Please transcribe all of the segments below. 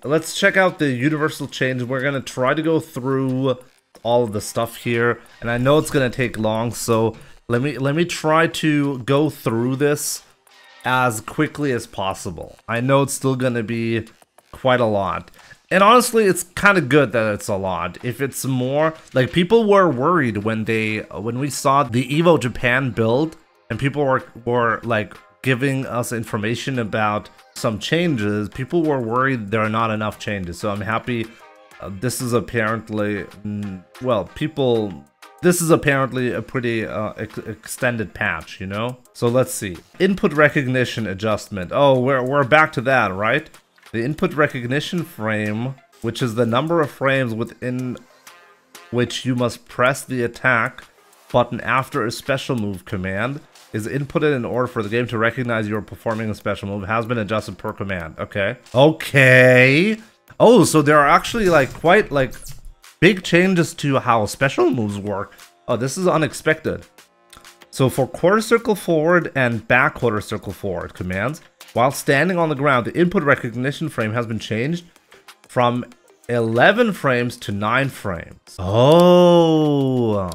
let's check out the universal change. We're gonna try to go through all of the stuff here, and I know it's gonna take long, so let me try to go through this as quickly as possible. I know it's still gonna be quite a lot. And honestly, it's kind of good that it's a lot. If it's more, like, people were worried when we saw the Evo Japan build, and people were like giving us information about some changes. People were worried there are not enough changes. So I'm happy. This is apparently, well, this is apparently a pretty extended patch, you know? So let's see. Input recognition adjustment. Oh, we're back to that, right? The input recognition frame, which is the number of frames within which you must press the attack button after a special move command, is inputted in order for the game to recognize you're performing a special move, has been adjusted per command. Okay. Okay. Oh, so there are actually like quite like big changes to how special moves work. Oh, this is unexpected. So for quarter circle forward and back quarter circle forward commands, while standing on the ground, the input recognition frame has been changed from 11 frames to 9 frames. Oh,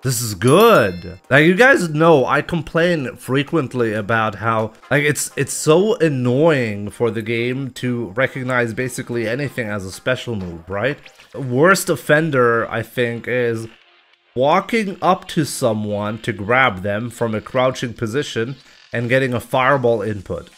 this is good. Like, you guys know, I complain frequently about how, like, it's so annoying for the game to recognize basically anything as a special move, right? The worst offender, I think, is walking up to someone to grab them from a crouching position and getting a fireball input.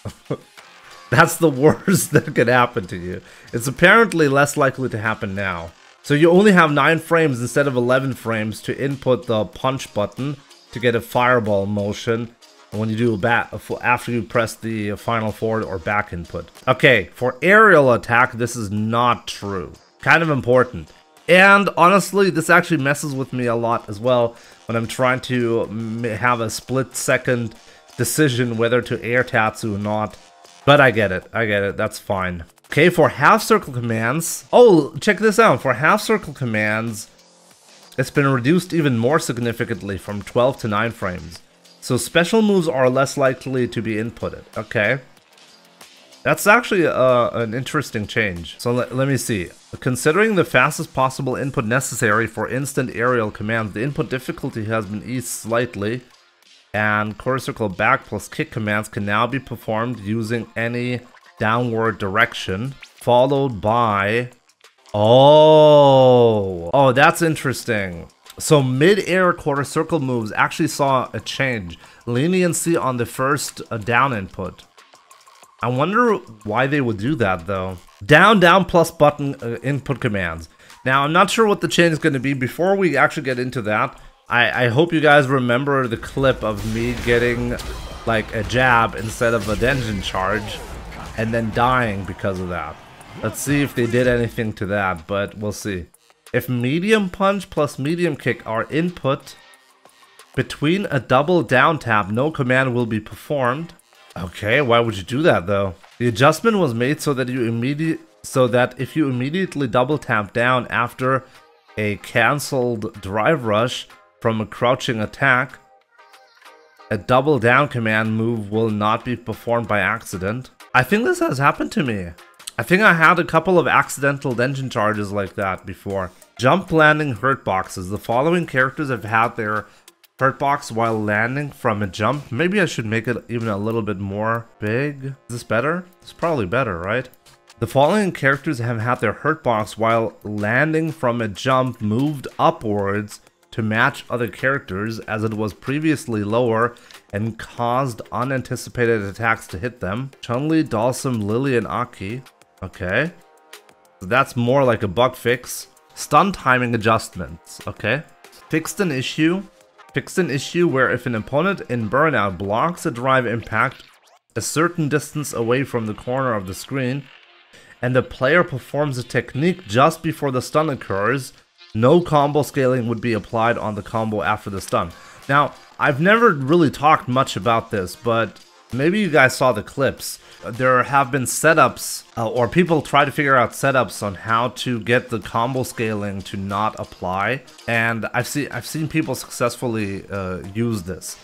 That's the worst that could happen to you. It's apparently less likely to happen now. So you only have 9 frames instead of 11 frames to input the punch button to get a fireball motion when you do after you press the final forward or back input. Okay, for aerial attack, this is not true. Kind of important. And honestly, this actually messes with me a lot as well when I'm trying to have a split-second decision whether to air tatsu or not. But I get it, that's fine. Okay, for half circle commands, oh, check this out. For half circle commands, it's been reduced even more significantly from 12 to 9 frames. So special moves are less likely to be inputted. Okay. That's actually an interesting change. So let me see. Considering the fastest possible input necessary for instant aerial commands, the input difficulty has been eased slightly, and quarter circle back plus kick commands can now be performed using any downward direction, followed by... Oh, that's interesting. So mid-air quarter circle moves actually saw a change. Leniency on the first down input. I wonder why they would do that, though. Down plus button input commands. Now, I'm not sure what the change is going to be. Before we actually get into that, I hope you guys remember the clip of me getting, like, a jab instead of a Denjin charge, and then dying because of that. Let's see if they did anything to that, but we'll see. If medium punch plus medium kick are input between a double down tap, no command will be performed. Okay, why would you do that though? The adjustment was made so that if you immediately double tap down after a cancelled drive rush from a crouching attack, a double down command move will not be performed by accident. I think this has happened to me. I think I had a couple of accidental Denjin charges like that before. Jump landing hurt boxes. The following characters have had their hurt box while landing from a jump. Maybe I should make it even a little bit more big. Is this better? It's probably better, right? The following characters have had their hurt box while landing from a jump moved upwards to match other characters, as it was previously lower and caused unanticipated attacks to hit them. Chun-Li, Dalsum, Lily, and Aki. Okay. So that's more like a bug fix. Stun timing adjustments. Okay. Fixed an issue where if an opponent in Burnout blocks a drive impact a certain distance away from the corner of the screen, and the player performs a technique just before the stun occurs, no combo scaling would be applied on the combo after the stun. Now, I've never really talked much about this, but maybe you guys saw the clips. There have been setups, or people try to figure out setups on how to get the combo scaling to not apply, and I've seen people successfully use this.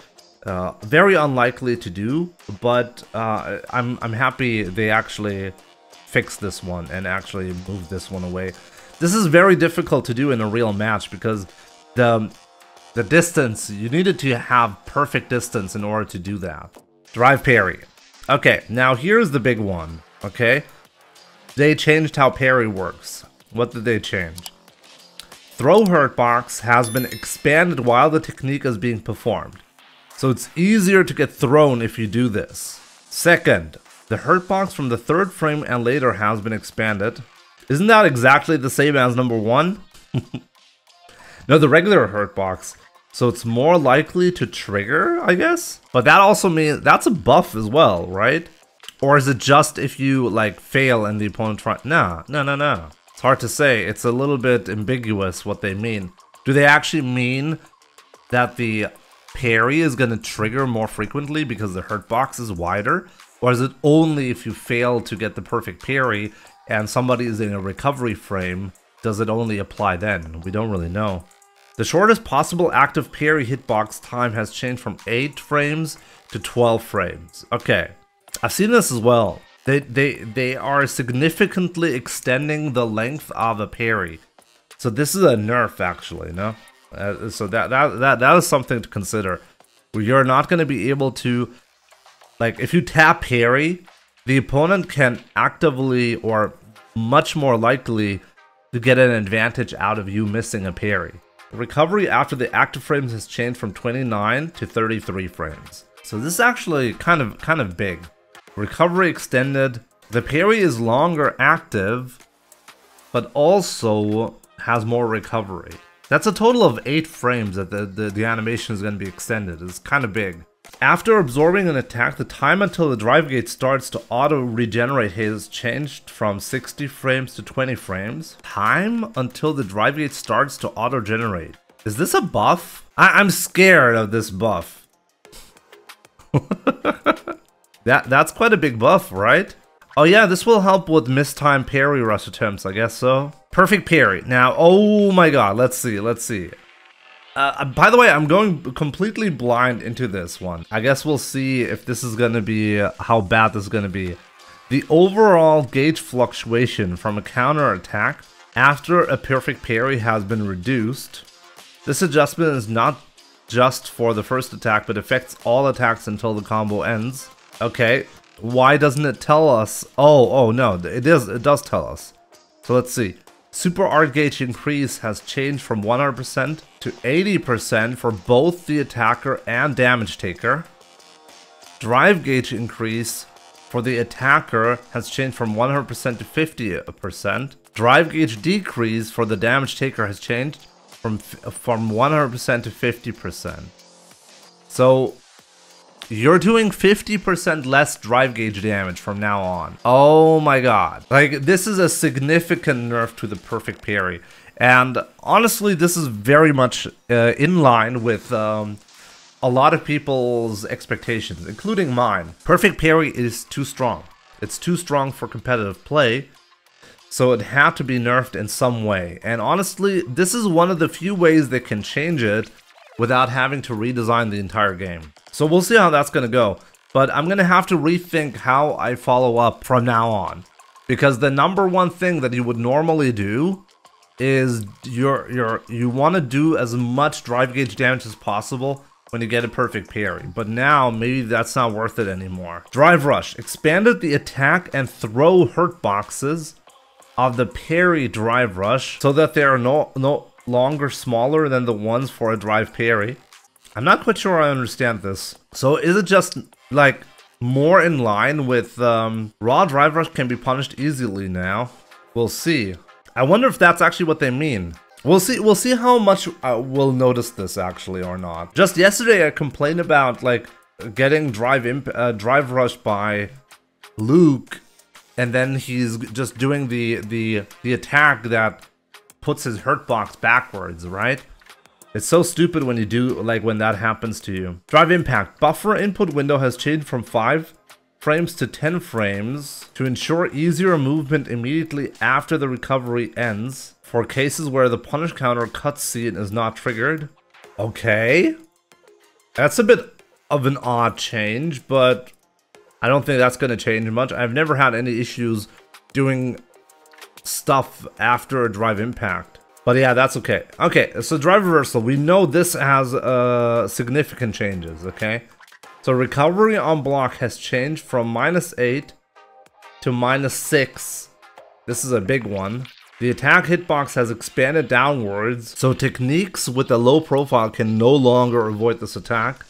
Very unlikely to do, but I'm happy they actually fix this one and actually move this one away. This is very difficult to do in a real match because the distance, you needed to have perfect distance in order to do that. Drive parry. Okay, now here's the big one, okay? They changed how parry works. What did they change? Throw hurt box has been expanded while the technique is being performed. So it's easier to get thrown if you do this. Second, the hurt box from the 3rd frame and later has been expanded. Isn't that exactly the same as number 1? No, the regular hurt box. So it's more likely to trigger, I guess? But that also means that's a buff as well, right? Or is it just if you like fail and the opponent try? No. It's hard to say. It's a little bit ambiguous what they mean. Do they actually mean that the parry is going to trigger more frequently because the hurt box is wider? Or is it only if you fail to get the perfect parry and somebody is in a recovery frame, does it only apply then? We don't really know. The shortest possible active parry hitbox time has changed from 8 frames to 12 frames. Okay, I've seen this as well. They are significantly extending the length of a parry. So this is a nerf actually, no? So that is something to consider. You're not going to be able to, like, if you tap parry, the opponent can actively or much more likely to get an advantage out of you missing a parry. Recovery after the active frames has changed from 29 to 33 frames. So this is actually kind of big. Recovery extended. The parry is longer active, but also has more recovery. That's a total of 8 frames that the animation is going to be extended. It's kind of big. After absorbing an attack, the time until the drive gate starts to auto-regenerate has changed from 60 frames to 20 frames. Time until the drive gate starts to auto-generate. Is this a buff? I'm scared of this buff. That's quite a big buff, right? Oh yeah, this will help with mistimed parry rush attempts, I guess so. Perfect parry. Now, oh my god, let's see. By the way, I'm going completely blind into this one. I guess we'll see if this is going to be, how bad this is going to be. The overall gauge fluctuation from a counter attack after a perfect parry has been reduced. This adjustment is not just for the first attack, but affects all attacks until the combo ends. Okay, why doesn't it tell us? Oh no, it does tell us. So let's see. Super art gauge increase has changed from 100% to 80% for both the attacker and damage taker. Drive gauge increase for the attacker has changed from 100% to 50%. Drive gauge decrease for the damage taker has changed from 100% to 50%. So you're doing 50% less drive gauge damage from now on. Oh my god. Like, this is a significant nerf to the perfect parry. And honestly, this is very much in line with a lot of people's expectations, including mine. Perfect parry is too strong. It's too strong for competitive play. So it had to be nerfed in some way. And honestly, this is one of the few ways they can change it without having to redesign the entire game. So we'll see how that's going to go. But I'm going to have to rethink how I follow up from now on. Because the number one thing that you would normally do is you want to do as much drive gauge damage as possible when you get a perfect parry. But now, maybe that's not worth it anymore. Drive rush. Expanded the attack and throw hurt boxes of the parry drive rush so that they are no longer smaller than the ones for a drive parry. I'm not quite sure I understand this. So is it just like more in line with raw drive rush can be punished easily now? We'll see. I wonder if that's actually what they mean. We'll see how much we'll notice this actually or not. Just yesterday I complained about like getting drive rush by Luke, and then he's just doing the attack that puts his hurt box backwards, right? It's so stupid when you do, like, when that happens to you. Drive impact. Buffer input window has changed from 5 frames to 10 frames to ensure easier movement immediately after the recovery ends for cases where the punish counter cutscene is not triggered. Okay. That's a bit of an odd change, but I don't think that's going to change much. I've never had any issues doing stuff after a drive impact. But yeah, that's okay. Okay, so drive reversal. We know this has significant changes, okay? So recovery on block has changed from -8 to -6. This is a big one. The attack hitbox has expanded downwards, so techniques with a low profile can no longer avoid this attack.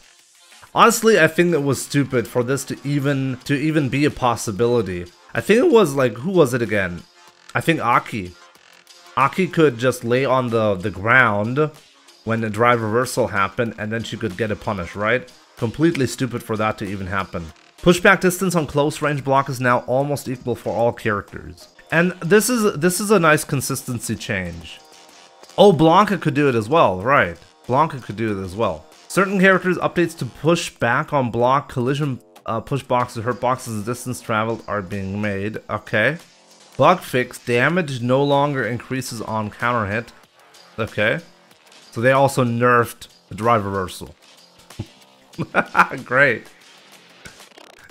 Honestly, I think it was stupid for this to even be a possibility. I think it was like, who was it again? I think Aki. Aki could just lay on the ground when the drive reversal happened, and then she could get a punish, right? Completely stupid for that to even happen. Pushback distance on close range block is now almost equal for all characters. And this is a nice consistency change. Oh, Blanca could do it as well, right. Blanca could do it as well. Certain characters updates to push back on block, collision, push boxes, hurt boxes, and distance traveled are being made. Okay. Bug fix, damage no longer increases on counter hit. Okay. So they also nerfed the drive reversal. Great.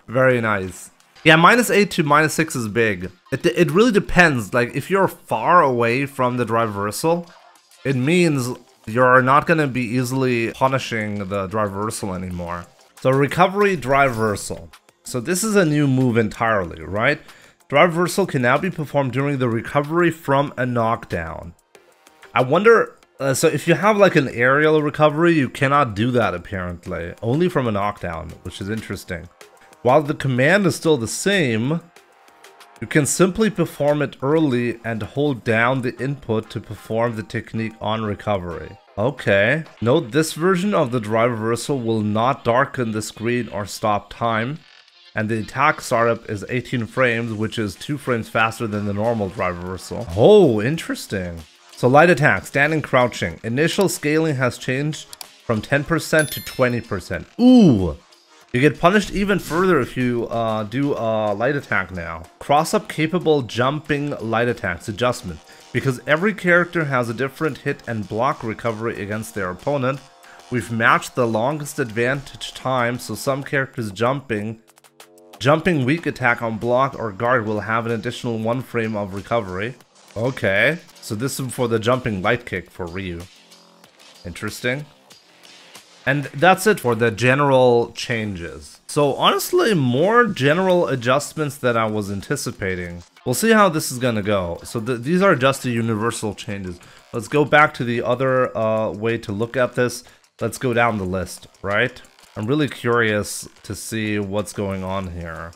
Very nice. Yeah, -8 to -6 is big. It really depends. Like, if you're far away from the drive reversal, it means you're not going to be easily punishing the drive reversal anymore. So recovery drive reversal. So this is a new move entirely, right? Drive reversal can now be performed during the recovery from a knockdown. I wonder, so if you have like an aerial recovery, you cannot do that apparently. Only from a knockdown, which is interesting. While the command is still the same, you can simply perform it early and hold down the input to perform the technique on recovery. Okay. Note this version of the drive reversal will not darken the screen or stop time. And the attack startup is 18 frames, which is 2 frames faster than the normal drive reversal. Oh, interesting. So light attack, standing, crouching. Initial scaling has changed from 10% to 20%. Ooh! You get punished even further if you do a light attack now. Cross-up capable jumping light attacks adjustment. Because every character has a different hit and block recovery against their opponent, we've matched the longest advantage time, so some characters jumping weak attack on block or guard will have an additional 1 frame of recovery. Okay, so this is for the jumping light kick for Ryu. Interesting. And that's it for the general changes. So honestly, more general adjustments than I was anticipating. We'll see how this is gonna go. So these are just the universal changes. Let's go back to the other way to look at this. Let's go down the list, right? I'm really curious to see what's going on here.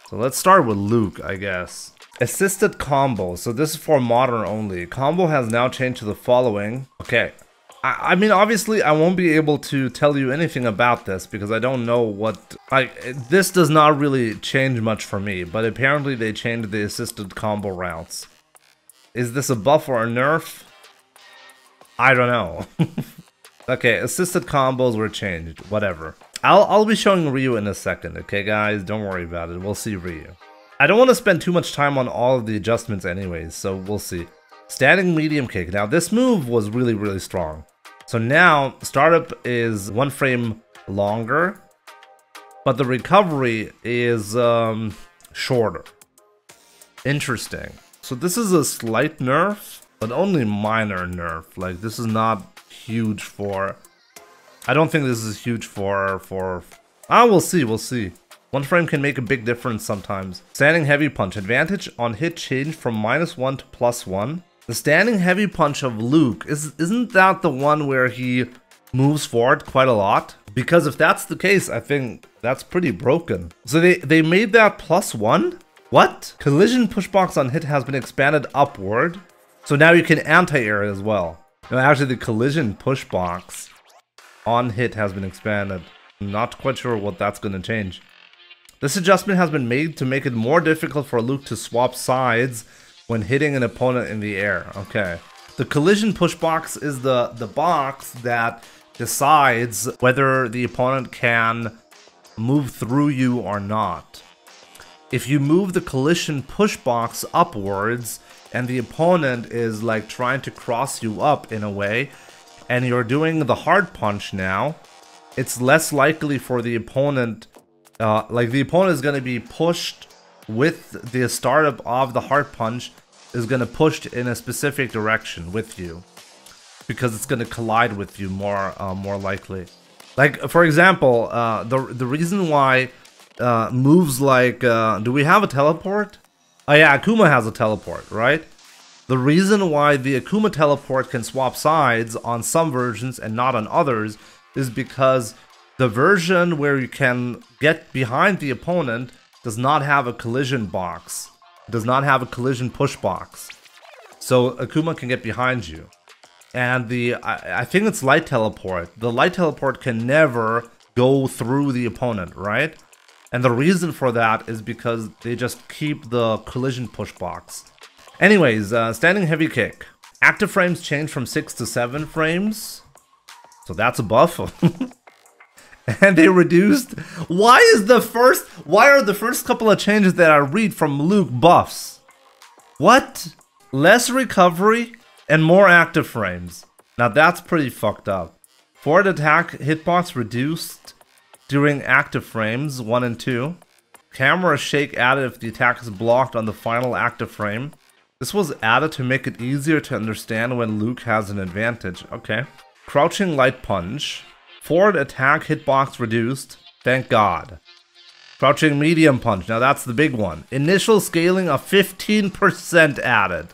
So let's start with Luke, I guess. Assisted combo. So this is for modern only. Combo has now changed to the following. Okay. I mean, obviously, I won't be able to tell you anything about this because I don't know what... this does not really change much for me, but apparently they changed the assisted combo routes. Is this a buff or a nerf? I don't know. Okay, assisted combos were changed. Whatever. I'll be showing Ryu in a second, okay, guys? Don't worry about it. We'll see Ryu. I don't want to spend too much time on all of the adjustments anyways, so we'll see. Standing medium kick. Now, this move was really, really strong. So now, startup is 1 frame longer, but the recovery is shorter. Interesting. So this is a slight nerf, but only minor nerf. Like, this is not huge for... I don't think this is huge for... we'll see, we'll see. 1 frame can make a big difference sometimes. Standing heavy punch. Advantage on hit change from -1 to +1. The standing heavy punch of Luke, isn't that the one where he moves forward quite a lot? Because if that's the case, I think that's pretty broken. So they made that +1? What? Collision pushbox on hit has been expanded upward. So now you can anti-air as well. No, actually the collision pushbox on hit has been expanded. I'm not quite sure what that's going to change. This adjustment has been made to make it more difficult for Luke to swap sides when hitting an opponent in the air. Okay. The collision push box is the box that decides whether the opponent can move through you or not. If you move the collision push box upwards and the opponent is like trying to cross you up in a way, and you're doing the hard punch now, it's less likely for the opponent, like the opponent is going to be pushed with the startup of the Heart Punch is going to push in a specific direction with you, because it's going to collide with you more likely. Like, for example, the reason why moves like, do we have a teleport? Oh yeah, Akuma has a teleport, right? The reason why the Akuma teleport can swap sides on some versions and not on others is because the version where you can get behind the opponent does not have a collision box. It does not have a collision push box. So Akuma can get behind you. And I think it's light teleport. The light teleport can never go through the opponent, right? And the reason for that is because they just keep the collision push box. Anyways, standing heavy kick. Active frames change from 6 to 7 frames. So that's a buff. And they reduced. Why are the first couple of changes that I read from Luke buffs? What? Less recovery and more active frames. Now that's pretty fucked up. Forward attack hitbox reduced during active frames 1 and 2. Camera shake added if the attack is blocked on the final active frame. This was added to make it easier to understand when Luke has an advantage. Okay. Crouching light punch. Forward attack hitbox reduced. Thank God. Crouching medium punch. Now that's the big one. Initial scaling of 15% added.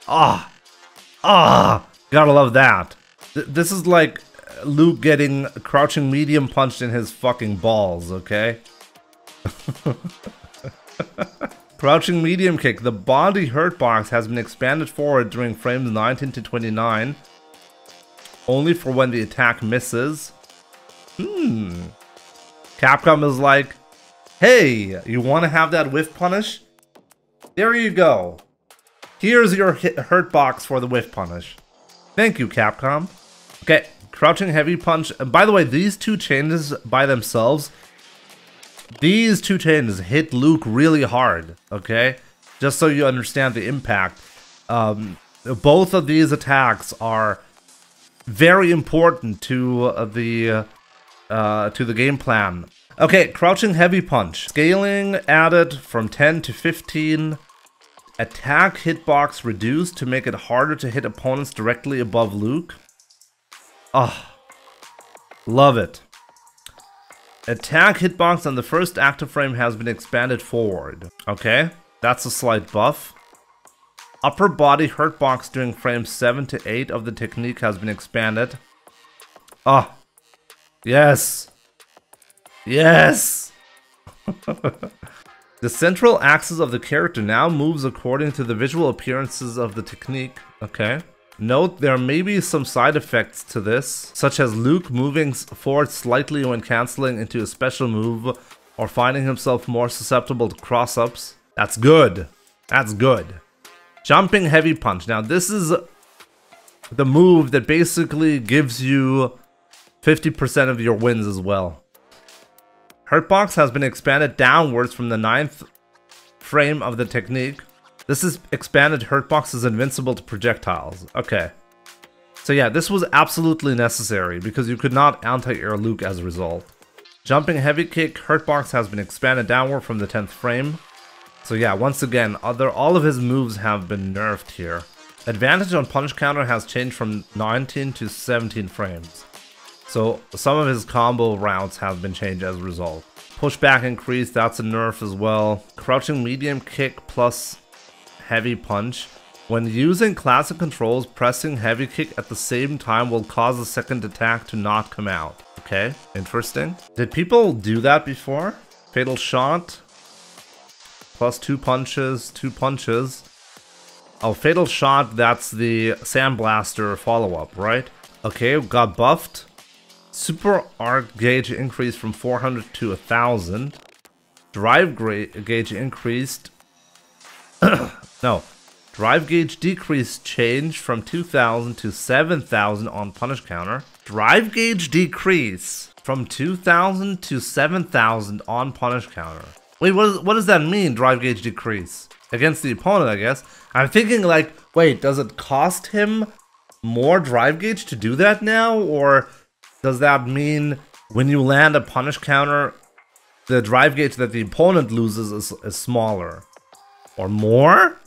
Gotta love that. This is like Luke getting crouching medium punched in his fucking balls, okay? Crouching medium kick. The body hurt box has been expanded forward during frames 19 to 29. Only for when the attack misses. Capcom is like, hey, you want to have that whiff punish? There you go. Here's your hurt box for the whiff punish. Thank you, Capcom. Okay, crouching heavy punch. By the way, these two changes by themselves, these two changes hit Luke really hard, okay? Just so you understand the impact. Both of these attacks are very important to the game plan. Okay, crouching heavy punch. Scaling added from 10 to 15. Attack hitbox reduced to make it harder to hit opponents directly above Luke. Love it. Attack hitbox on the first active frame has been expanded forward. Okay, that's a slight buff. Upper body hurt box during frames 7 to 8 of the technique has been expanded. Yes. Yes. The central axis of the character now moves according to the visual appearances of the technique. Okay. Note there may be some side effects to this, such as Luke moving forward slightly when canceling into a special move, or finding himself more susceptible to cross-ups. That's good. That's good. Jumping heavy punch. Now this is the move that basically gives you 50% of your wins as well. Hurtbox has been expanded downwards from the 9th frame of the technique. This is expanded Hurtbox is invincible to projectiles. Okay. So yeah, this was absolutely necessary because you could not anti-air Luke as a result. Jumping heavy kick, Hurtbox has been expanded downward from the 10th frame. So yeah, once again, all of his moves have been nerfed here. Advantage on punch counter has changed from 19 to 17 frames. So some of his combo routes have been changed as a result. Pushback increase, that's a nerf as well. Crouching medium kick plus heavy punch. When using classic controls, pressing heavy kick at the same time will cause the second attack to not come out. Okay, interesting. Did people do that before? Fatal shot. Plus 2 punches, 2 punches. Oh, fatal shot, that's the Sandblaster follow-up, right? Okay, got buffed. Super arc gauge increased from 400 to 1000. Drive gauge increased. No. Drive gauge decrease changed from 2000 to 7000 on punish counter. Drive gauge decrease from 2000 to 7000 on punish counter. Wait, what does that mean, drive gauge decrease? Against the opponent, I guess. I'm thinking like, wait, does it cost him more drive gauge to do that now? Or does that mean when you land a punish counter, the drive gauge that the opponent loses is smaller. Or more?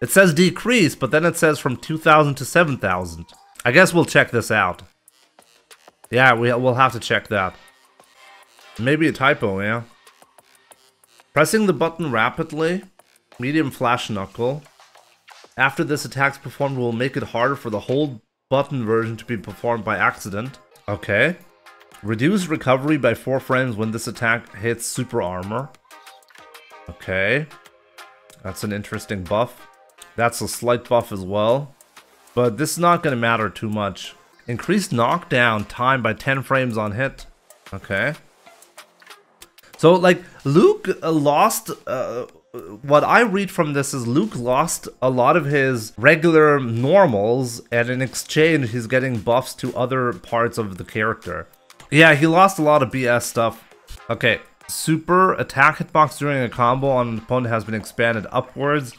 It says decrease, but then it says from 2,000 to 7,000. I guess we'll check this out. Yeah, we'll have to check that. Maybe a typo, yeah. Pressing the button rapidly. Medium flash knuckle. After this attack's performed, will make it harder for the whole button version to be performed by accident. Okay. Reduce recovery by 4 frames when this attack hits super armor. Okay. That's an interesting buff. That's a slight buff as well. But this is not going to matter too much. Increased knockdown time by 10 frames on hit. Okay. So, like, Luke lost... what I read from this is Luke lost a lot of his regular normals, and in exchange, he's getting buffs to other parts of the character. Yeah, he lost a lot of BS stuff. Okay. Super attack hitbox during a combo on an opponent has been expanded upwards.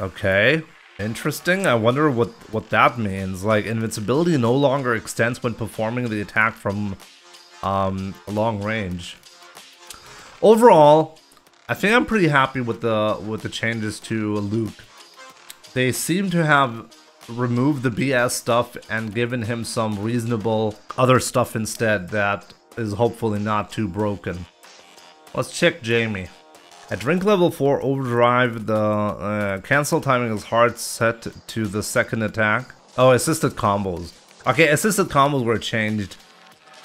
Okay. Interesting. I wonder what that means. Like, invincibility no longer extends when performing the attack from long range. Overall, I think I'm pretty happy with the changes to Luke. They seem to have removed the BS stuff and given him some reasonable other stuff instead that is hopefully not too broken. Let's check Jamie. At drink level 4 overdrive, the cancel timing is hard set to the second attack. Oh, assisted combos. Okay, assisted combos were changed.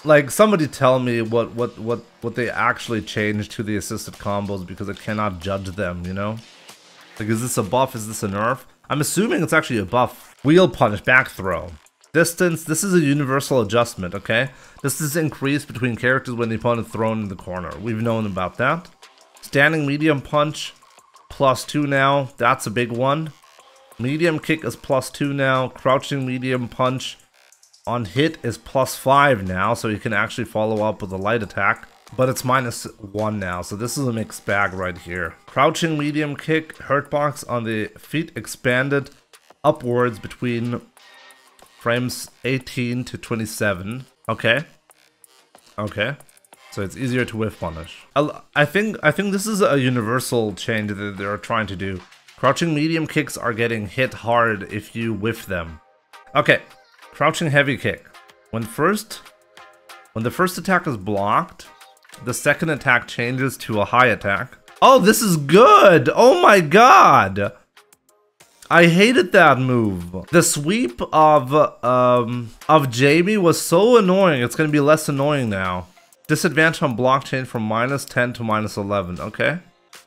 Like, somebody tell me what they actually changed to the assisted combos, because I cannot judge them, you know? Like, is this a buff? Is this a nerf? I'm assuming it's actually a buff. Wheel punch, back throw. Distance, this is a universal adjustment, okay? This is increased between characters when the opponent is thrown in the corner. We've known about that. Standing medium punch, +2 now. That's a big one. Medium kick is +2 now. Crouching medium punch on hit is +5 now, so you can actually follow up with a light attack. But it's -1 now, so this is a mixed bag right here. Crouching medium kick, hurtbox on the feet expanded upwards between frames 18 to 27. Okay. Okay. So it's easier to whiff punish. I think this is a universal change that they're trying to do. Crouching medium kicks are getting hit hard if you whiff them. Okay. Crouching heavy kick. When the first attack is blocked, the second attack changes to a high attack. Oh, this is good! Oh my god! I hated that move. The sweep of Jamie was so annoying. It's gonna be less annoying now. Disadvantage on block change from -10 to -11. Okay.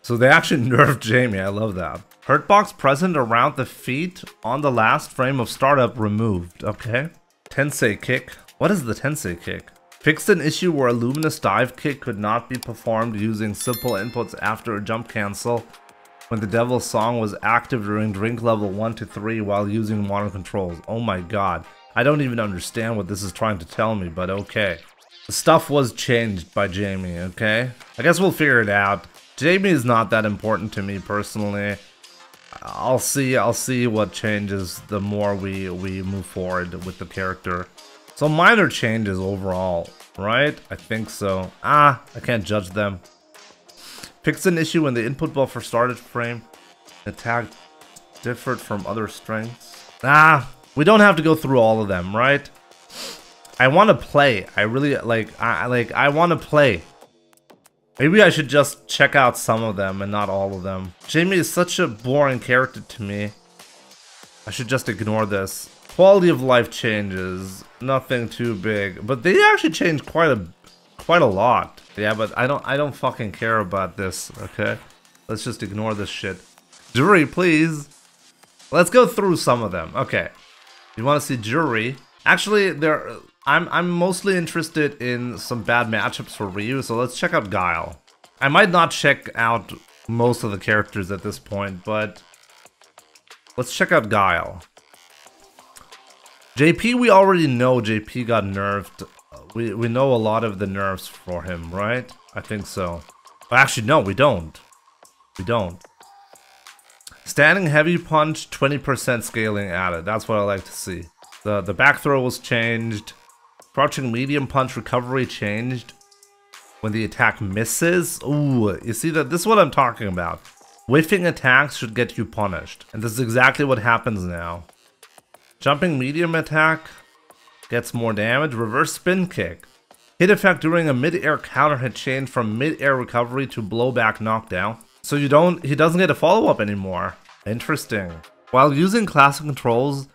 So they actually nerfed Jamie. I love that. Hurtbox present around the feet on the last frame of startup removed. Okay. Tensei kick. What is the Tensei kick? Fixed an issue where a luminous dive kick could not be performed using simple inputs after a jump cancel when the Devil's Song was active during drink level 1 to 3 while using modern controls. Oh my god. I don't even understand what this is trying to tell me, but okay. The stuff was changed by Jamie, okay? I guess we'll figure it out. Jamie is not that important to me personally. I'll see what changes the more we move forward with the character. So minor changes overall, right? I think so. I can't judge them. Fixed an issue when the input buffer started frame. Attack differed from other strengths. We don't have to go through all of them, right? I want to play. I really I want to play. Maybe I should just check out some of them and not all of them. Jamie is such a boring character to me. I should just ignore this. Quality of life changes. Nothing too big, but they actually changed quite a lot. Yeah, but I don't fucking care about this, okay? Let's just ignore this shit. Jury, please. Let's go through some of them. Okay. You want to see Jury? Actually, I'm mostly interested in some bad matchups for Ryu, so let's check out Guile. I might not check out most of the characters at this point, but let's check out Guile. JP, we already know JP got nerfed. We know a lot of the nerfs for him, right? I think so. Well, actually, no, we don't. We don't. Standing heavy punch, 20% scaling added. That's what I like to see. The back throw was changed. Crouching medium punch recovery changed. when the attack misses. Ooh, you see that? This is what I'm talking about. Whiffing attacks should get you punished. And this is exactly what happens now. Jumping medium attack gets more damage. Reverse spin kick. Hit effect during a mid-air counter hit change from mid-air recovery to blowback knockdown. So he doesn't get a follow-up anymore. Interesting. While using classic controls,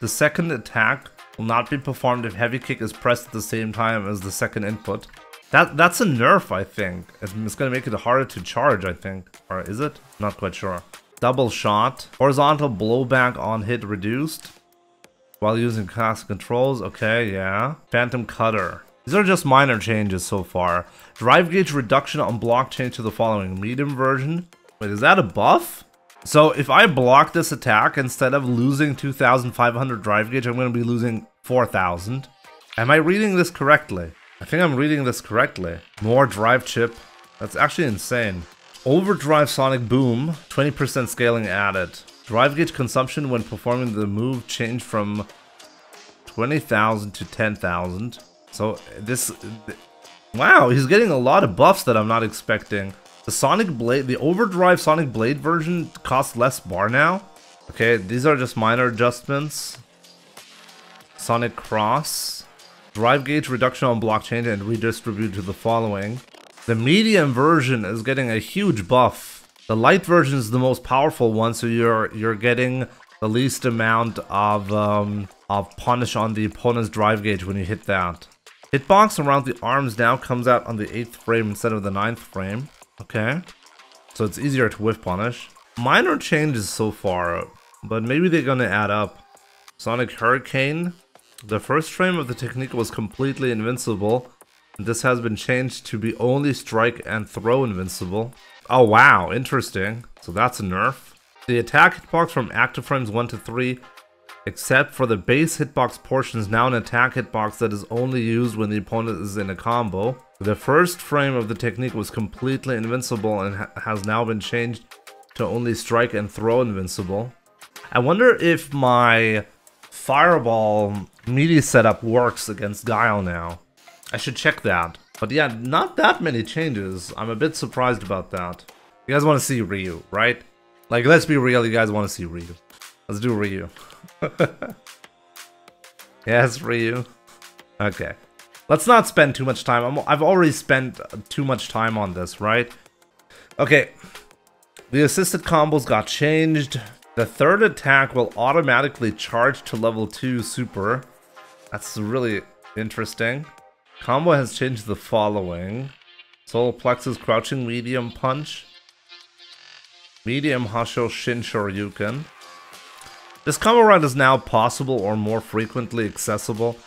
the second attack will not be performed if heavy kick is pressed at the same time as the second input. That's a nerf, I think. It's gonna make it harder to charge, I think. Or is it? Not quite sure. Double shot. Horizontal blowback on hit reduced. While using classic controls. Okay, yeah. Phantom cutter. These are just minor changes so far. Drive gauge reduction on block change to the following. Medium version. Wait, is that a buff? So if I block this attack, instead of losing 2,500 drive gauge, I'm going to be losing 4,000. Am I reading this correctly? I think I'm reading this correctly. More drive chip. That's actually insane. Overdrive sonic boom. 20% scaling added. Drive gauge consumption when performing the move changed from 20,000 to 10,000. So this... Wow, he's getting a lot of buffs that I'm not expecting. The Sonic Blade, the Overdrive Sonic Blade version costs less bar now. Okay, these are just minor adjustments. Sonic Cross. Drive gauge reduction on block change and redistribute to the following. The medium version is getting a huge buff. The light version is the most powerful one, so you're getting the least amount of punish on the opponent's drive gauge when you hit that. Hitbox around the arms now comes out on the 8th frame instead of the 9th frame. Okay, so it's easier to whiff punish. Minor changes so far, but maybe they're gonna add up. Sonic Hurricane. The first frame of the technique was completely invincible. This has been changed to be only strike and throw invincible. Oh wow, interesting. So that's a nerf. The attack hitbox from active frames 1 to 3, except for the base hitbox portion, is now an attack hitbox that is only used when the opponent is in a combo. The first frame of the technique was completely invincible and has now been changed to only strike and throw invincible. I wonder if my Fireball melee setup works against Guile now. I should check that. But yeah, not that many changes. I'm a bit surprised about that. You guys want to see Ryu, right? Like, let's be real, you guys want to see Ryu. Let's do Ryu. Yes, Ryu. Okay. Let's not spend too much time. I've already spent too much time on this, right? Okay. The assisted combos got changed. The third attack will automatically charge to level 2 super. That's really interesting. Combo has changed the following. Solar Plexus Crouching Medium Punch. Medium Hasho Shin Shoryuken. This combo round is now possible or more frequently accessible.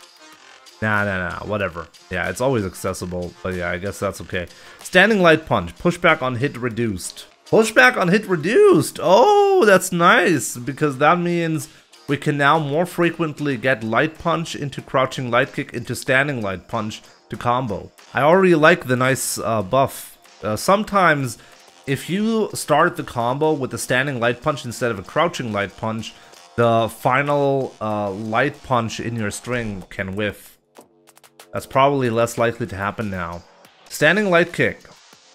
Nah, whatever. Yeah, it's always accessible, but yeah, I guess that's okay. Standing Light Punch. Pushback on hit reduced. Pushback on hit reduced! Oh, that's nice, because that means we can now more frequently get Light Punch into Crouching Light Kick into Standing Light Punch to combo. I already like the nice buff. Sometimes, if you start the combo with the Standing Light Punch instead of a Crouching Light Punch, the final Light Punch in your string can whiff. That's probably less likely to happen now. Standing Light Kick.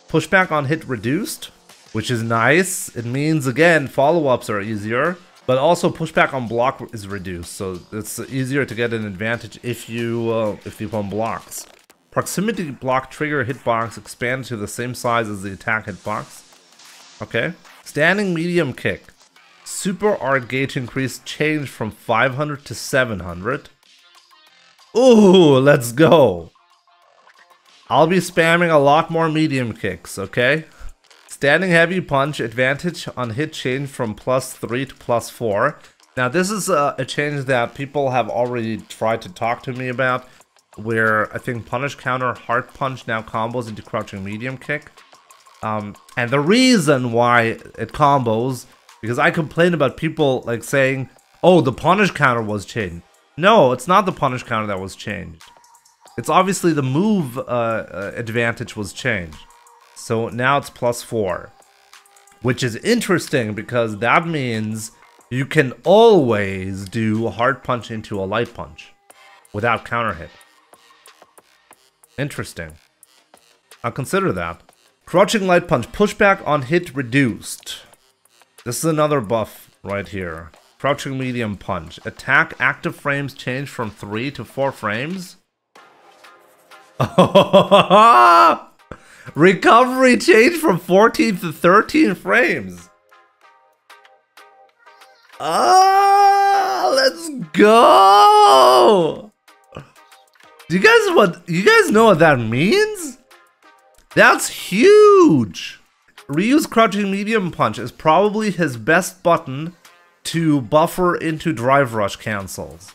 Pushback on hit reduced, which is nice. It means, again, follow-ups are easier, but also pushback on block is reduced, so it's easier to get an advantage if the opponent blocks. Proximity block trigger hitbox expands to the same size as the attack hitbox. Okay. Standing medium kick. Super art gauge increase changed from 500 to 700. Ooh, let's go. I'll be spamming a lot more medium kicks, okay? Standing heavy punch, advantage on hit change from +3 to +4. Now this is a change that people have already tried to talk to me about, where I think punish counter heart punch now combos into crouching medium kick. And the reason why it combos, because I complain about people like saying, oh, the punish counter was changed. No, it's not the punish counter that was changed. It's obviously the move advantage was changed. So now it's +4. Which is interesting because that means you can always do a hard punch into a light punch without counter hit. Interesting. I'll consider that. Crouching light punch. Pushback on hit reduced. This is another buff right here. Crouching medium punch. Attack active frames change from 3 to 4 frames. Recovery change from 14 to 13 frames. Ah, let's go. You guys know what that means? That's huge. Ryu's crouching medium punch is probably his best button to buffer into drive rush cancels.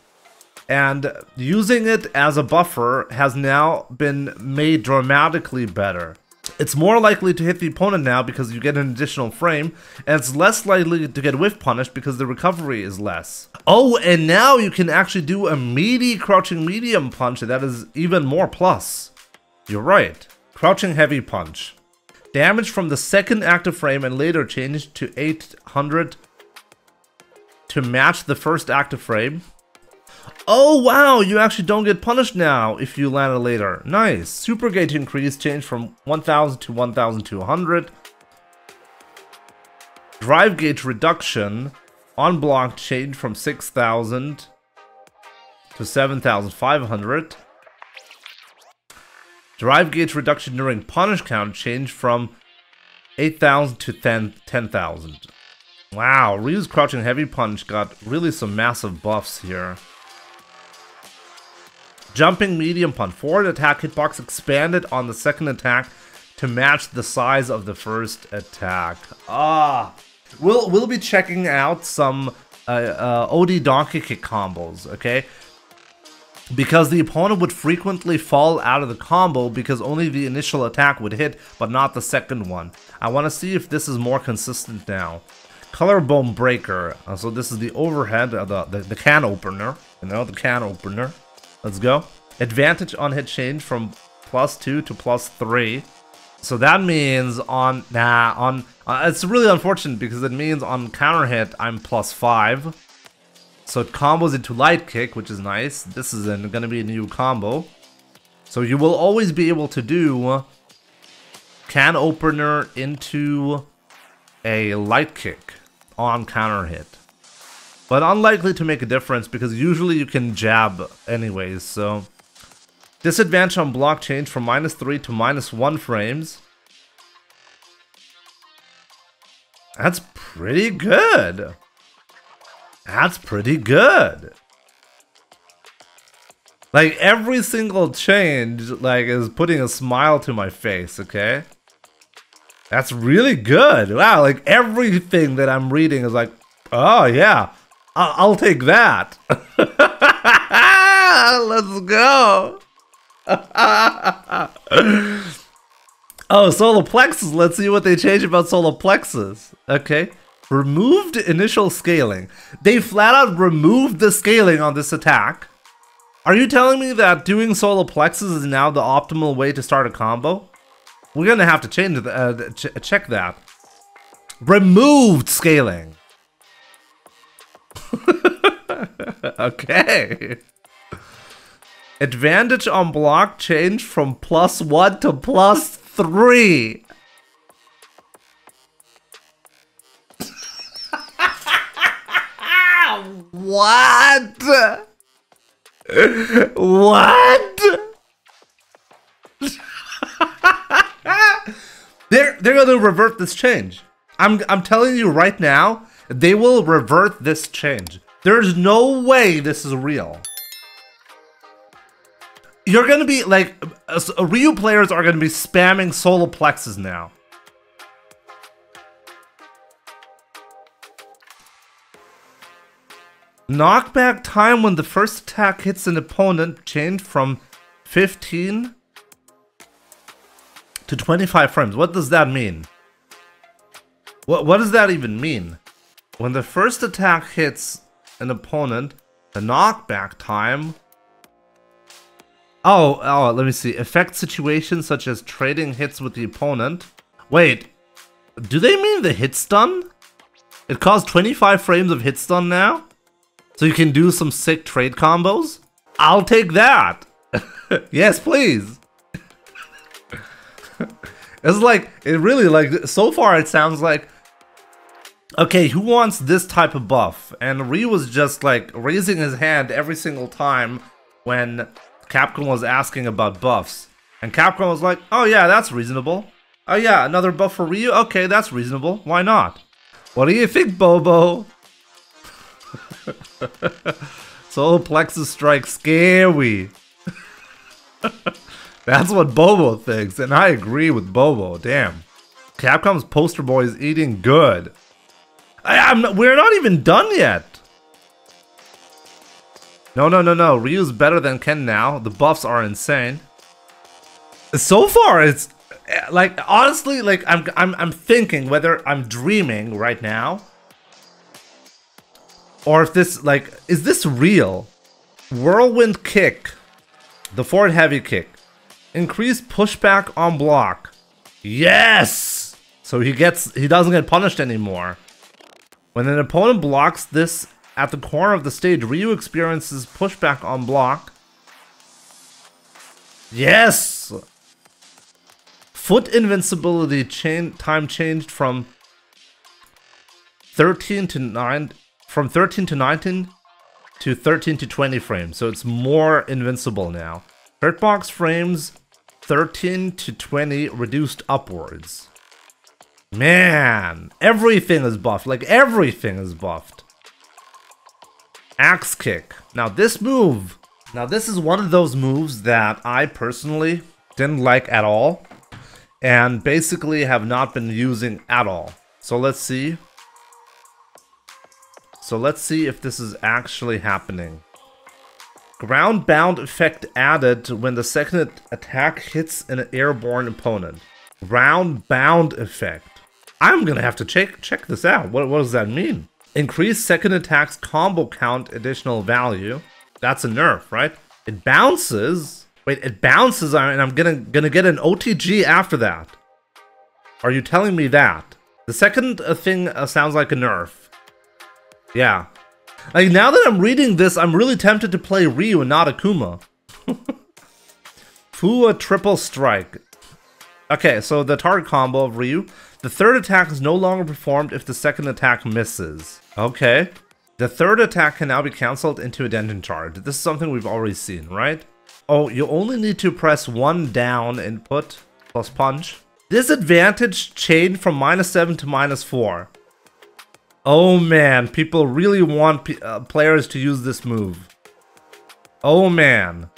And using it as a buffer has now been made dramatically better. It's more likely to hit the opponent now because you get an additional frame, and it's less likely to get whiff punished because the recovery is less. Oh, and now you can actually do a meaty crouching medium punch that is even more plus. You're right. Crouching heavy punch. Damage from the second active frame and later changed to 800 to match the first active frame. Oh wow, you actually don't get punished now if you land it later. Nice. Super gauge increase changed from 1000 to 1200. Drive gauge reduction on block changed from 6000 to 7500. Drive gauge reduction during punish count changed from 8,000 to 10,000. Wow, Ryu's crouching heavy punch got really some massive buffs here. Jumping medium punch. Forward attack hitbox expanded on the second attack to match the size of the first attack. We'll be checking out some OD donkey kick combos, okay? Because the opponent would frequently fall out of the combo because only the initial attack would hit, but not the second one. I want to see if this is more consistent now. Collarbone breaker. So this is the overhead, the can opener. You know, the can opener. Let's go. Advantage on hit change from +2 to +3. So that means it's really unfortunate because it means on counter hit I'm +5. So it combos into light kick, which is nice. This is gonna be a new combo. So you will always be able to do can opener into a light kick on counter hit. But unlikely to make a difference because usually you can jab anyways, so. Disadvantage on block change from -3 to -1 frames. That's pretty good. That's pretty good. Like every single change like is putting a smile to my face, okay? That's really good. Wow, like everything that I'm reading is like, oh yeah. I'll take that. Let's go. Oh, solar plexus. Let's see what they changed about solar plexus. Okay. Removed initial scaling. They flat out removed the scaling on this attack. Are you telling me that doing solar plexus is now the optimal way to start a combo? We're gonna have to change check that. Removed scaling. Okay. Advantage on block changed from +1 to +3. What? What? They're gonna revert this change. I'm telling you right now, they will revert this change. There's no way this is real. You're gonna be like, Ryu players are gonna be spamming solar plexus now. Knockback time when the first attack hits an opponent changed from 15 to 25 frames. What does that mean? What does that even mean? When the first attack hits an opponent, the knockback time... Oh, let me see. Affect situations such as trading hits with the opponent. Wait, do they mean the hit stun? It caused 25 frames of hit stun now? So you can do some sick trade combos? I'll take that! Yes, please! It's like, it really, like, so far it sounds like, okay, who wants this type of buff? And Ryu was just like raising his hand every single time when Capcom was asking about buffs. And Capcom was like, oh yeah, that's reasonable. Oh yeah, another buff for Ryu? Okay, that's reasonable. Why not? What do you think, Bobo? Solar Plexus Strike scary. That's what Bobo thinks, and I agree with Bobo. Damn. Capcom's poster boy is eating good. We're not even done yet. No. Ryu's better than Ken now. The buffs are insane. So far, it's like, honestly, like I'm thinking whether I'm dreaming right now, or if this, like, is this real? Whirlwind kick, the forward heavy kick, increased pushback on block. Yes. So he doesn't get punished anymore. When an opponent blocks this at the corner of the stage, Ryu experiences pushback on block. Yes! Foot invincibility time changed from 13 to 19 to 13 to 20 frames. So it's more invincible now. Hurtbox frames 13 to 20 reduced upwards. Man, everything is buffed. Like, everything is buffed. Axe kick. Now this move, this is one of those moves that I personally didn't like at all, and basically have not been using at all. So let's see. If this is actually happening. Ground bound effect added when the second attack hits an airborne opponent. Ground bound effect. I'm gonna have to check this out. What does that mean? Increase second attack's combo count additional value. That's a nerf, right? It bounces. Wait, it bounces, and I'm gonna get an OTG after that. Are you telling me that? The second thing sounds like a nerf. Yeah. Like, now that I'm reading this, I'm really tempted to play Ryu and not Akuma. Fua triple strike. Okay, so the target combo of Ryu. The third attack is no longer performed if the second attack misses. Okay. The third attack can now be cancelled into a Denjin charge. This is something we've already seen, right? Oh, you only need to press 1 down input plus punch. Disadvantage changed from -7 to -4. Oh man, people really want players to use this move. Oh man.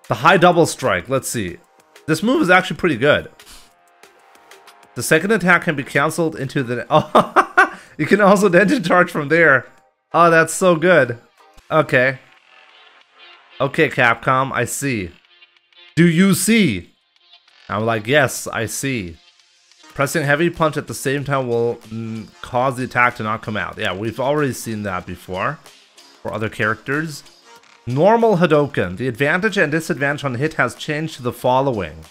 The high double strike, let's see. This move is actually pretty good. The second attack can be cancelled into the... Oh, you can also Denjin charge from there. Oh, that's so good. Okay. Okay, Capcom, I see. Do you see? I'm like, yes, I see. Pressing heavy punch at the same time will cause the attack to not come out. Yeah, we've already seen that before for other characters. Normal Hadoken. The advantage and disadvantage on hit has changed to the following.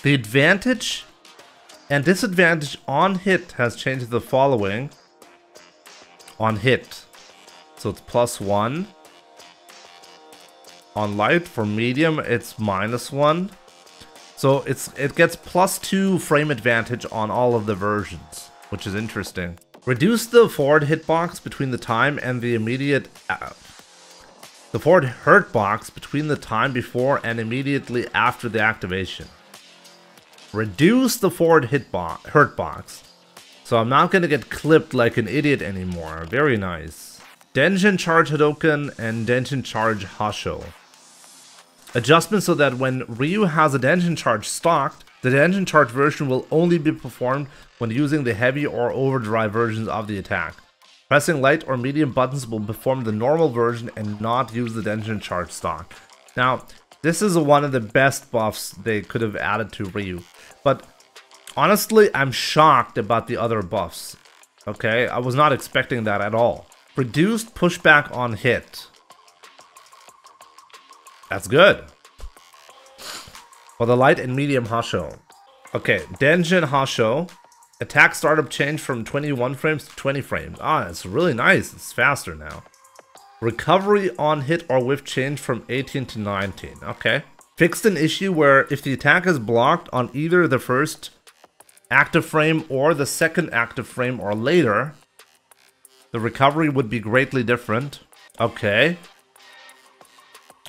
The advantage and disadvantage on hit has changed to the following. On hit. So it's +1. On light, for medium, it's -1. So it gets +2 frame advantage on all of the versions, which is interesting. Reduce the forward hitbox between the time and the immediate... the forward hurt box between the time before and immediately after the activation. Reduce the forward hurt box. So I'm not going to get clipped like an idiot anymore. Very nice. Denjin Charge Hadoken and Denjin Charge Hasho. Adjustment so that when Ryu has a Denjin Charge stocked, the Denjin Charge version will only be performed when using the heavy or overdrive versions of the attack. Pressing light or medium buttons will perform the normal version and not use the Denjin Charge stock. Now, this is one of the best buffs they could have added to Ryu. But honestly, I'm shocked about the other buffs. Okay, I was not expecting that at all. Reduced pushback on hit. That's good. For the light and medium Hasho. Okay, Denjin Hasho. Attack startup change from 21 frames to 20 frames. Ah, it's really nice. It's faster now. Recovery on hit or whiff change from 18 to 19. Okay. Fixed an issue where if the attack is blocked on either the first active frame or the second active frame or later, the recovery would be greatly different. Okay.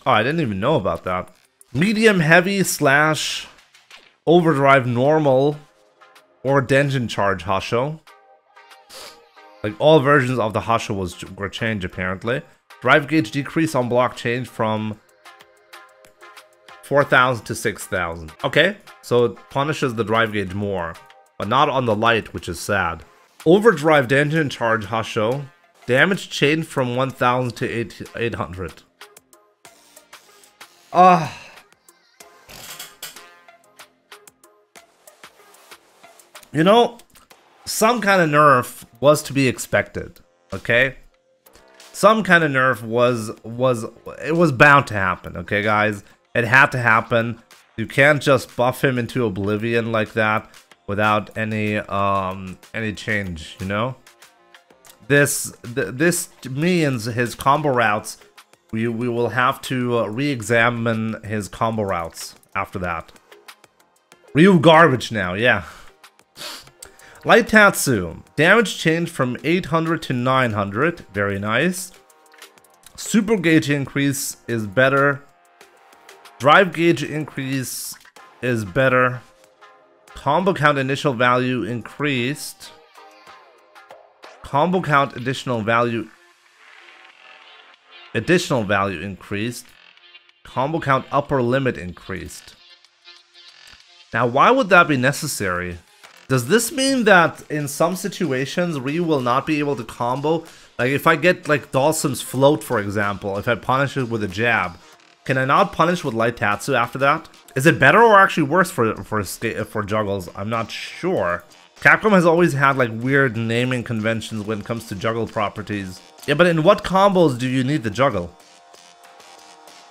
Oh, I didn't even know about that. Medium heavy slash overdrive normal or Denjin charge Hasho. Like all versions of the Hasho were changed apparently. Drive gauge decrease on block change from 4,000 to 6,000. Okay, so it punishes the drive gauge more, but not on the light, which is sad. Overdrive Denjin charge Hasho. Damage changed from 1,000 to 800. You know, some kind of nerf was to be expected, okay? Some kind of nerf was bound to happen, okay, guys? It had to happen. You can't just buff him into oblivion like that without any change, you know? This means his combo routes. We will have to re-examine his combo routes after that. Ryu garbage now, yeah. Light Tatsu. Damage changed from 800 to 900. Very nice. Super gauge increase is better. Drive gauge increase is better. Combo count initial value increased. Combo count additional value increased. Combo count upper limit increased. Now, why would that be necessary? Does this mean that in some situations Ryu will not be able to combo? Like if I get like Dhalsim's float, for example, if I punish it with a jab, can I not punish with Light Tatsu after that? Is it better or actually worse for juggles? I'm not sure. Capcom has always had like weird naming conventions when it comes to juggle properties. Yeah, but in what combos do you need the juggle?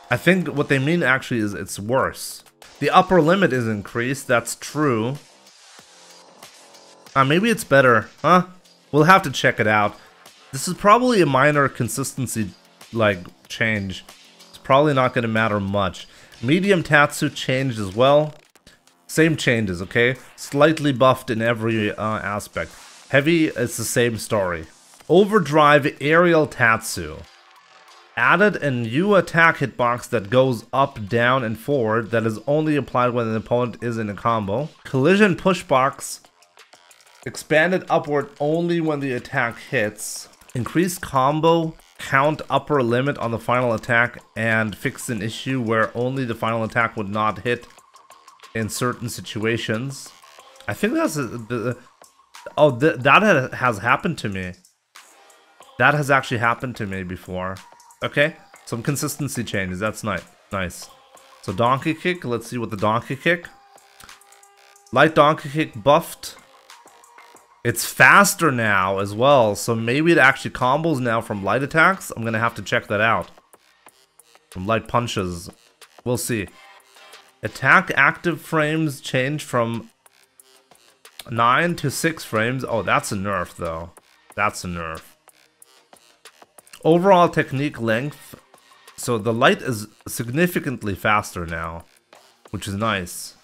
I think what they mean actually is it's worse. The upper limit is increased, that's true. Maybe it's better, huh? We'll have to check it out. This is probably a minor consistency, like, change. It's probably not going to matter much. Medium Tatsu changed as well. Same changes, okay? Slightly buffed in every aspect. Heavy, it's the same story. Overdrive Aerial Tatsu. Added a new attack hitbox that goes up, down, and forward that is only applied when an opponent is in a combo. Collision Pushbox. Expanded upward only when the attack hits. Increased combo count upper limit on the final attack and fixed an issue where only the final attack would not hit in certain situations. I think that's that has happened to me. That has actually happened to me before. Okay, some consistency changes. That's nice. So Donkey Kick. Let's see what the Donkey Kick. Light Donkey Kick buffed. It's faster now as well, so maybe it actually combos now from light attacks. I'm gonna have to check that out. From light punches. We'll see. Attack active frames change from 9 to 6 frames. Oh, that's a nerf though. That's a nerf. Overall technique length. So the light is significantly faster now, which is nice.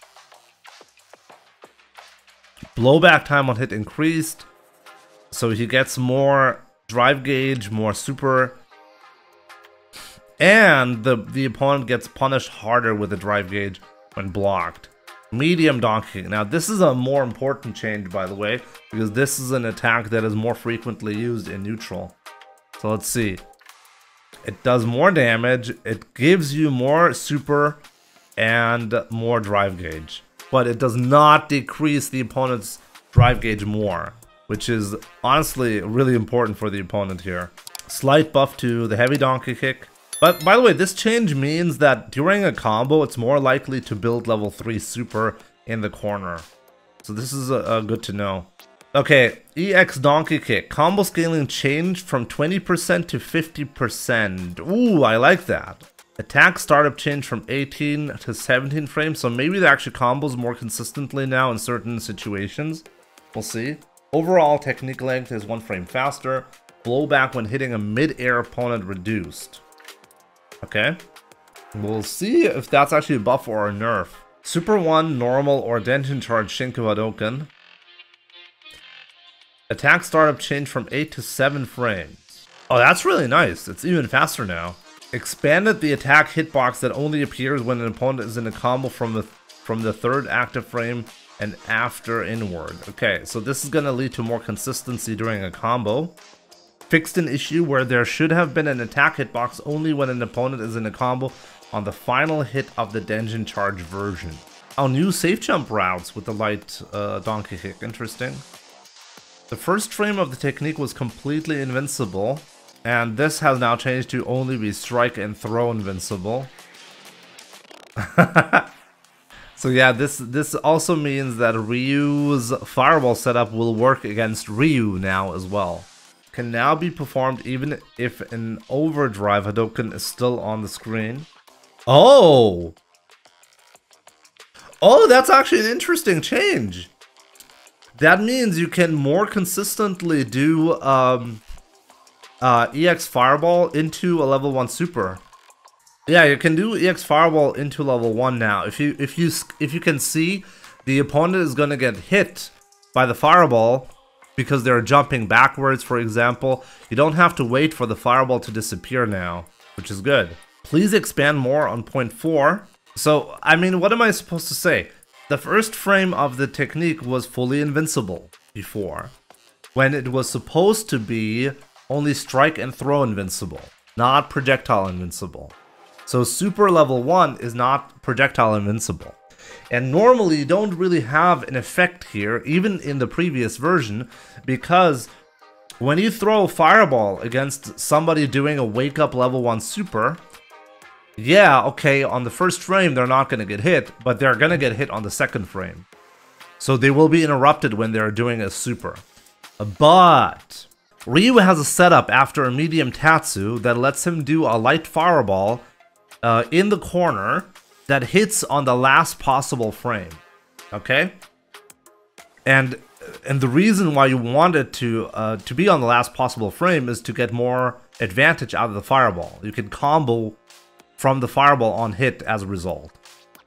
Blowback time on hit increased, so he gets more drive gauge, more super, and the opponent gets punished harder with the drive gauge when blocked. Medium Donkey Kick. Now this is a more important change, by the way, because this is an attack that is more frequently used in neutral. So let's see. It does more damage, it gives you more super and more drive gauge. But it does not decrease the opponent's drive gauge more, which is honestly really important for the opponent here. Slight buff to the heavy Donkey Kick. But by the way, this change means that during a combo, it's more likely to build level 3 super in the corner. So this is good to know. Okay, EX Donkey Kick. Combo scaling changed from 20% to 50%. Ooh, I like that. Attack startup change from 18 to 17 frames, so maybe it actually combos more consistently now in certain situations. We'll see. Overall technique length is 1 frame faster. Blowback when hitting a mid-air opponent reduced. Okay. We'll see if that's actually a buff or a nerf. Super 1, normal, or Dension Charge Shinku Hadouken. Attack startup change from 8 to 7 frames. Oh, that's really nice. It's even faster now. Expanded the attack hitbox that only appears when an opponent is in a combo from the third active frame and after inward. Okay, so this is going to lead to more consistency during a combo. Fixed an issue where there should have been an attack hitbox only when an opponent is in a combo on the final hit of the Denjin Charge version. Oh, new safe jump routes with the light donkey kick. Interesting. The first frame of the technique was completely invincible, and this has now changed to only be strike and throw invincible. So yeah, this also means that Ryu's fireball setup will work against Ryu now as well. Can now be performed even if an overdrive Hadouken is still on the screen. Oh! Oh, that's actually an interesting change. That means you can more consistently do EX Fireball into a level 1 super. Yeah, you can do EX Fireball into level 1 now. If you can see the opponent is gonna get hit by the Fireball because they're jumping backwards, for example, you don't have to wait for the Fireball to disappear now, which is good. Please expand more on point 4. So, I mean, what am I supposed to say? The first frame of the technique was fully invincible before, when it was supposed to be only strike and throw invincible, not projectile invincible. So super level 1 is not projectile invincible. And normally you don't really have an effect here, even in the previous version, because when you throw a fireball against somebody doing a wake up level 1 super, yeah, okay, on the first frame they're not going to get hit, but they're going to get hit on the second frame. So they will be interrupted when they're doing a super. But Ryu has a setup after a medium Tatsu that lets him do a light fireball in the corner that hits on the last possible frame. Okay? And the reason why you want it to be on the last possible frame is to get more advantage out of the fireball. You can combo from the fireball on hit as a result.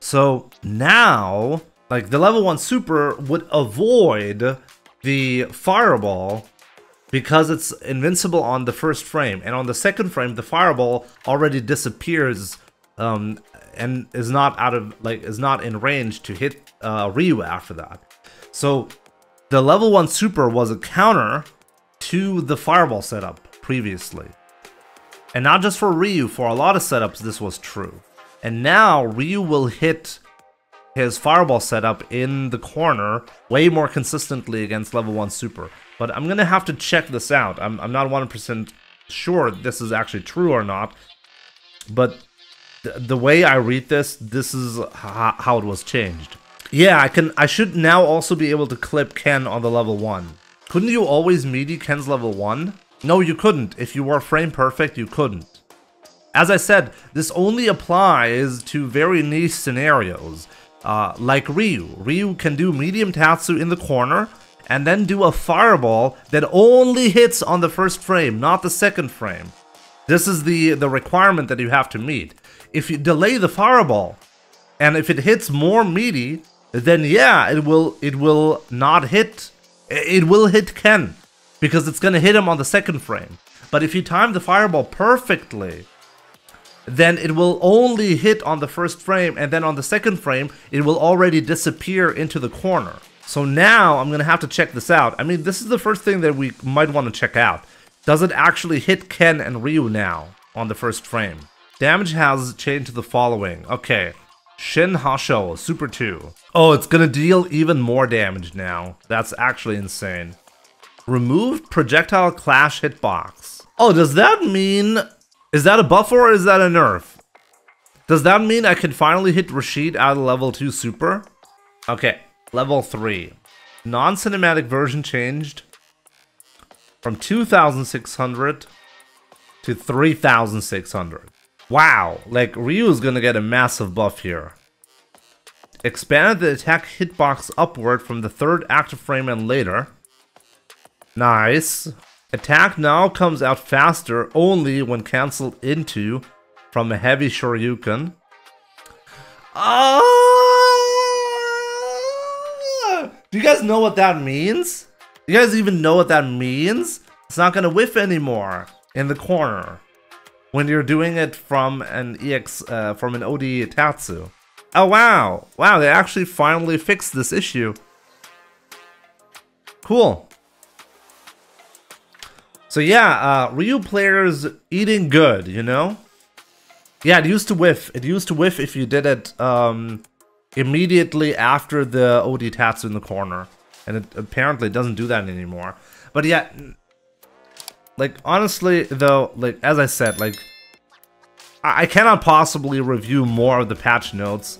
So now, like, the level 1 super would avoid the fireball because it's invincible on the first frame, and on the second frame the fireball already disappears and is not in range to hit Ryu after that. So the level 1 super was a counter to the fireball setup previously. And not just for Ryu, for a lot of setups this was true. And now Ryu will hit his fireball setup in the corner way more consistently against level 1 super. But I'm gonna have to check this out. I'm not 100% sure this is actually true or not. But the way I read this is how it was changed. Yeah, I should now also be able to clip Ken on the level 1. Couldn't you always melee Ken's level 1? No, you couldn't. If you were frame perfect, you couldn't. As I said, this only applies to very niche scenarios. Like Ryu. Ryu can do medium Tatsu in the corner, and then do a fireball that only hits on the first frame, not the second frame. This is the requirement that you have to meet. If you delay the fireball, and if it hits more meaty, then yeah, it will not hit. It will hit Ken, because it's gonna hit him on the second frame. But if you time the fireball perfectly, then it will only hit on the first frame, and then on the second frame, it will already disappear into the corner. So now I'm gonna have to check this out. I mean, this is the first thing that we might want to check out. Does it actually hit Ken and Ryu now on the first frame? Damage has changed to the following. Okay, Shin Hasho, Super 2. Oh, it's gonna deal even more damage now. That's actually insane. Removed projectile clash hitbox. Oh, does that mean... Is that a buff or is that a nerf? Does that mean I can finally hit Rashid out of level 2 super? Okay, level 3. Non-cinematic version changed from 2,600 to 3,600. Wow, like Ryu is gonna get a massive buff here. Expanded the attack hitbox upward from the third active frame and later. Nice. Attack now comes out faster only when cancelled into from a heavy Shoryuken. Do you guys know what that means? Do you guys even know what that means? It's not gonna whiff anymore in the corner when you're doing it from an from an OD Tatsu. Oh wow! Wow, they actually finally fixed this issue. Cool. So yeah, Ryu players eating good, you know? Yeah, it used to whiff. It used to whiff if you did it immediately after the OD Tatsu in the corner. And it apparently doesn't do that anymore. But yeah, like, honestly, though, like, as I said, like, I cannot possibly review more of the patch notes